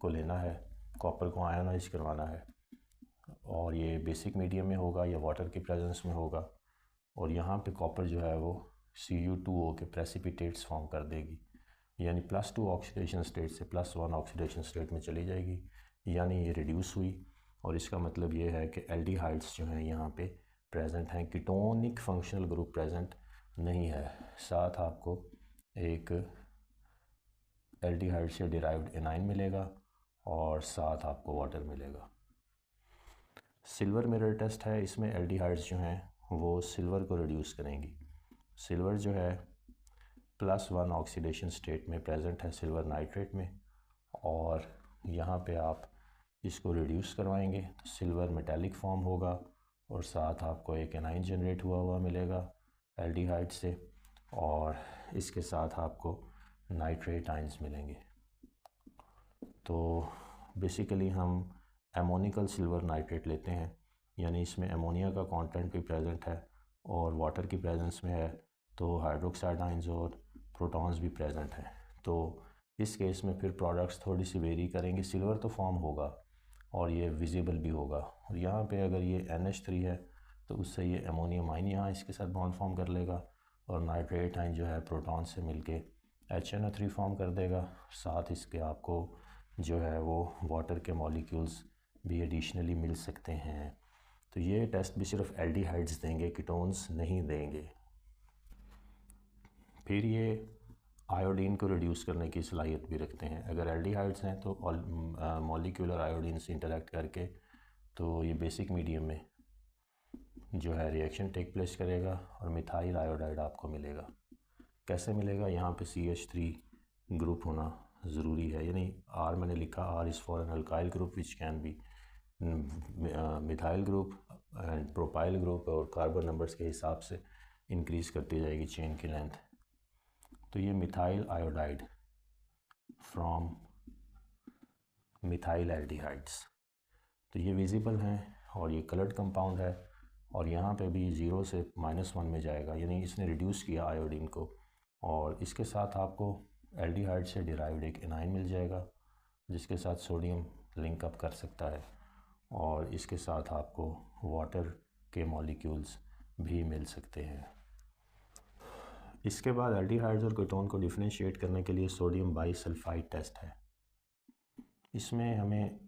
को लेना है, कॉपर को आयोनाइज करवाना है और ये बेसिक मीडियम में होगा या वाटर की प्रेजेंस में होगा, और यहाँ पे कॉपर जो है वो Cu2O के प्रेसिपिटेट्स फॉर्म कर देगी, यानी +2 ऑक्सीडेशन स्टेट से +1 ऑक्सीडेशन स्टेट में चली जाएगी, यानी ये रिड्यूस हुई। और इसका मतलब ये है कि एल्डिहाइड्स जो हैं यहाँ पे प्रेजेंट हैं, कीटोनिक फंक्शनल ग्रुप प्रेजेंट नहीं है। साथ आपको एक एल्डिहाइड से डिराइव्ड एनाइन मिलेगा और साथ आपको वाटर मिलेगा। सिल्वर मिरर टेस्ट है, इसमें एल्डिहाइड्स जो हैं वो सिल्वर को रिड्यूस करेंगी। सिल्वर जो है +1 ऑक्सीडेशन स्टेट में प्रेजेंट है सिल्वर नाइट्रेट में, और यहाँ पे आप इसको रिड्यूस करवाएंगे तो सिल्वर मेटालिक फॉर्म होगा और साथ आपको एक एनाइन जनरेट हुआ मिलेगा एल्डिहाइड से, और इसके साथ आपको नाइट्रेट आयंस मिलेंगे। तो बेसिकली हम एमोनिकल सिल्वर नाइट्रेट लेते हैं, यानी इसमें अमोनिया का कंटेंट भी प्रेजेंट है और वाटर की प्रेजेंस में है, तो हाइड्रोक्साइड आयंस और प्रोटॉन्स भी प्रेजेंट हैं। तो इस केस में फिर प्रोडक्ट्स थोड़ी सी वेरी करेंगे, सिल्वर तो फॉर्म होगा और ये विजिबल भी होगा। और यहाँ पे अगर ये NH3 है तो उससे ये अमोनियम आयन यहाँ इसके साथ बॉन्ड फॉर्म कर लेगा और नाइट्रेट आयन जो है प्रोटॉन से मिलके HNO3 फॉर्म कर देगा। साथ इसके आपको जो है वो वाटर के मॉलिक्यूल्स भी एडिशनली मिल सकते हैं। तो ये टेस्ट भी सिर्फ एल्डिहाइड्स देंगे, कीटोन्स नहीं देंगे। फिर ये आयोडीन को रिड्यूस करने की सलाहियत भी रखते हैं। अगर एल्डिहाइड्स हैं तो मॉलिक्यूलर आयोडीन से इंटरेक्ट करके तो ये बेसिक मीडियम में जो है रिएक्शन टेक प्लेस करेगा और मिथाइल आयोडाइड आपको मिलेगा। कैसे मिलेगा? यहाँ पे CH3 ग्रुप होना ज़रूरी है, यानी R मैंने लिखा, R is for an alkyl group which can be methyl group and propyl group, और कार्बन नंबर्स के हिसाब से इंक्रीज़ करती जाएगी चेन की लेंथ। तो ये methyl iodide from methyl aldehydes, तो ये विजिबल हैं और ये कलर्ड कंपाउंड है और यहाँ पे भी 0 से -1 में जाएगा, यानी इसने रिड्यूस किया आयोडीन को। और इसके साथ आपको एल्डिहाइड से डिराइव्ड एक एनाइन मिल जाएगा जिसके साथ सोडियम लिंक अप कर सकता है और इसके साथ आपको वाटर के मॉलिक्यूल्स भी मिल सकते हैं। इसके बाद एल्डिहाइड्स और कीटोन को डिफरेंशिएट करने के लिए सोडियम बाइसल्फाइड टेस्ट है। इसमें हमें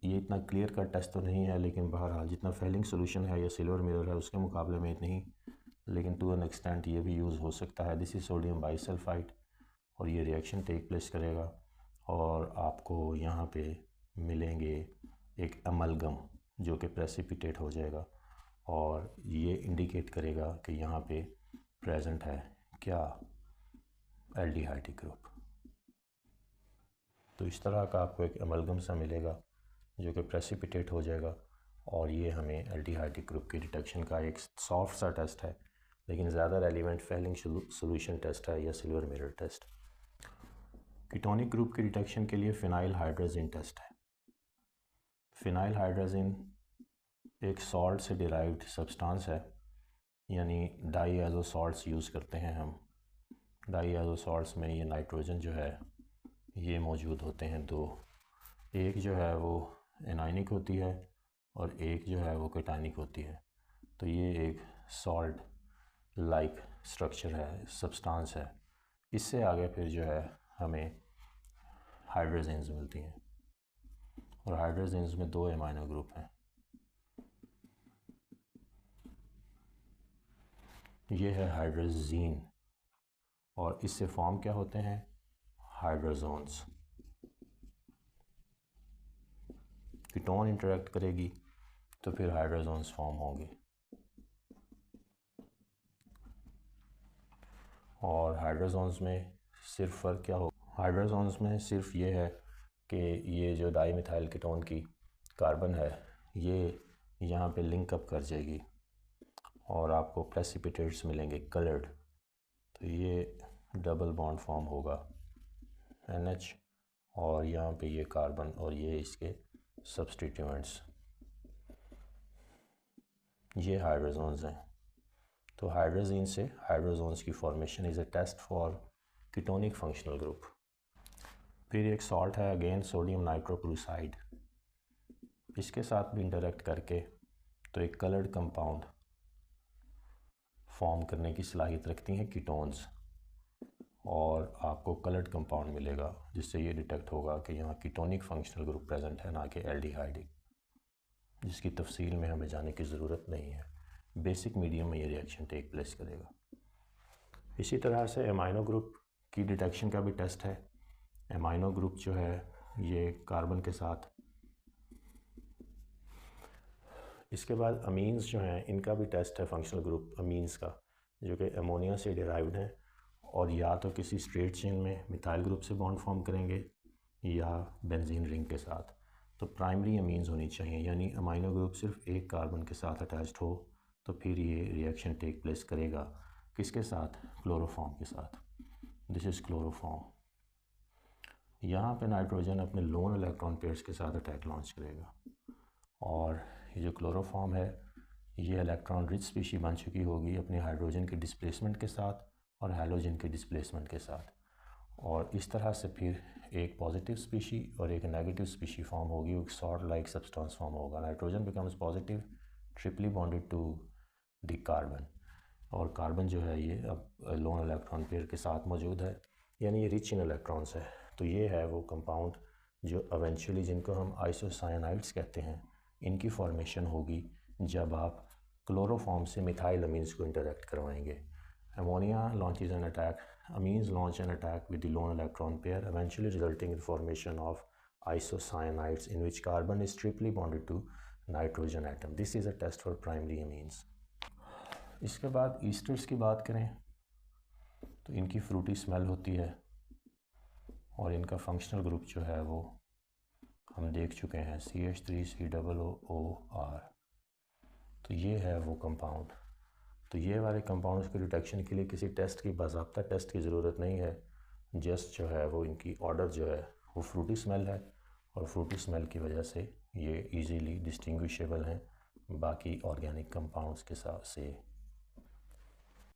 ये इतना क्लियर कट टेस्ट तो नहीं है, लेकिन बहरहाल जितना फेलिंग सोल्यूशन है या सिल्वर मिरर है उसके मुकाबले में नहीं, लेकिन टू एन एक्सटेंट ये भी यूज़ हो सकता है। दिस इज़ सोडियम बाइसल्फाइड और ये रिएक्शन टेक प्लेस करेगा और आपको यहाँ पे मिलेंगे एक अमलगम जो कि प्रेसिपिटेट हो जाएगा और ये इंडिकेट करेगा कि यहाँ पे प्रेजेंट है क्या, एल्डिहाइडिक ग्रुप। तो इस तरह का आपको एक अमलगम सा मिलेगा जो कि प्रेसिपिटेट हो जाएगा और ये हमें एल्डिहाइडिक ग्रुप की डिटेक्शन का एक सॉफ्ट सा टेस्ट है, लेकिन ज़्यादा रेलिवेंट फेलिंग सोल्यूशन टेस्ट है या silver mirror test. Ketonic group की डिटेक्शन के लिए फिनाइल हाइड्राजिन टेस्ट है। फिनाइल हाइड्राजिन एक सॉल्ट से डिराइव्ड सब्सटेंस है, यानी डाईएज़ो सॉल्ट्स यूज़ करते हैं हम। डाईएज़ो सॉल्ट्स में ये नाइट्रोजन जो है ये मौजूद होते हैं दो, एक जो है वो एनाइनिक होती है और एक जो है वो कैटाइनिक होती है। तो ये एक सॉल्ट लाइक स्ट्रक्चर है, सब्सटेंस है। इससे आगे फिर जो है हमें हाइड्रोजन्स मिलती हैं और हाइड्रोजन्स में 2 एमाइनो ग्रुप हैं। ये है हाइड्रोजीन और इससे फॉर्म क्या होते हैं, हाइड्रोजोन्स। कीटोन इंटरेक्ट करेगी तो फिर हाइड्रोजोन्स फॉर्म होंगे और हाइड्रोजोन्स में सिर्फ फ़र्क क्या हो, हाइड्रोजोन्स में सिर्फ ये है कि ये जो डाईमिथाइल कीटोन की कार्बन है ये यहाँ पे लिंक अप कर जाएगी और आपको प्रेसिपिटेट्स मिलेंगे कलर्ड। तो ये डबल बॉन्ड फॉर्म होगा NH और यहाँ पे ये कार्बन और ये इसके सब्स्टिट्यूएंट्स, ये हाइड्रोजोन्स हैं। तो हाइड्रोजीन से हाइड्रोजोन्स की formation is a test for ketonic functional group. फिर एक सॉल्ट है अगेन सोडियम नाइट्रोक्लोराइड, इसके साथ भी इंटरेक्ट करके तो एक कलर्ड कंपाउंड फॉर्म करने की सलाहियत रखती हैं कीटोन्स और आपको कलर्ड कंपाउंड मिलेगा जिससे ये डिटेक्ट होगा कि यहाँ कीटोनिक फंक्शनल ग्रुप प्रेजेंट है, ना कि एल्डिहाइडिक, जिसकी तफसील में हमें जाने की ज़रूरत नहीं है। बेसिक मीडियम में ये रिएक्शन टेक प्लेस करेगा। इसी तरह से एमाइनो ग्रुप की डिटेक्शन का भी टेस्ट है। एमाइनो ग्रुप जो है ये कार्बन के साथ, इसके बाद अमीन्स जो हैं इनका भी टेस्ट है फंक्शनल ग्रुप अमीन्स का, जो कि अमोनिया से डिराइव्ड हैं और या तो किसी स्ट्रेट चेन में मिथाइल ग्रुप से बॉन्ड फॉर्म करेंगे या बेंजीन रिंग के साथ। तो प्राइमरी अमीन्स होनी चाहिए, यानी अमाइनो ग्रुप सिर्फ एक कार्बन के साथ अटैच्ड हो तो फिर ये रिएक्शन टेक प्लेस करेगा। किसके साथ? क्लोरोफॉर्म के साथ। This is chloroform. यहाँ पे नाइट्रोजन अपने लोन इलेक्ट्रॉन पेयर्स के साथ अटैक लॉन्च करेगा और ये जो क्लोरोफॉर्म है ये इलेक्ट्रॉन रिच स्पीशी बन चुकी होगी अपने हाइड्रोजन के डिस्प्लेसमेंट के साथ और हैलोजन के डिस्प्लेसमेंट के साथ, और इस तरह से फिर एक पॉजिटिव स्पीशी और एक नेगेटिव स्पीशी फॉर्म होगी, एक सॉल्ट लाइक सब्सटेंस फॉर्म होगा। Nitrogen becomes positive triply bonded to the carbon, और कार्बन जो है ये अब लोन इलेक्ट्रॉन पेयर के साथ मौजूद है, यानी ये रिच इन इलेक्ट्रॉन्स है। तो ये है वो कंपाउंड जो इवेंचुअली, जिनको हम आइसोसाइनाइड्स कहते हैं, इनकी फॉर्मेशन होगी जब आप क्लोरोफॉर्म से मिथाइल अमीन्स को इंटरेक्ट करवाएंगे। Ammonia launches an attack, amines launch an attack with the lone electron pair, eventually resulting in formation of isocyanides in which carbon is triply bonded to nitrogen atom. This is a test for primary amines. इसके बाद esters की बात करें तो इनकी Frooti smell होती है और इनका फंक्शनल ग्रुप जो है वो हम देख चुके हैं, CH3COOR। तो ये है वो कंपाउंड। तो ये वाले कंपाउंड्स के डिटेक्शन के लिए किसी टेस्ट की, बाज़ाब्ता टेस्ट की ज़रूरत नहीं है, जस्ट जो है वो इनकी ऑर्डर जो है वो फ्रूटी स्मेल है, और फ्रूटी स्मेल की वजह से ये इजीली डिस्टिंग्विशेबल हैं बाकी ऑर्गेनिक कंपाउंड्स के साथ से।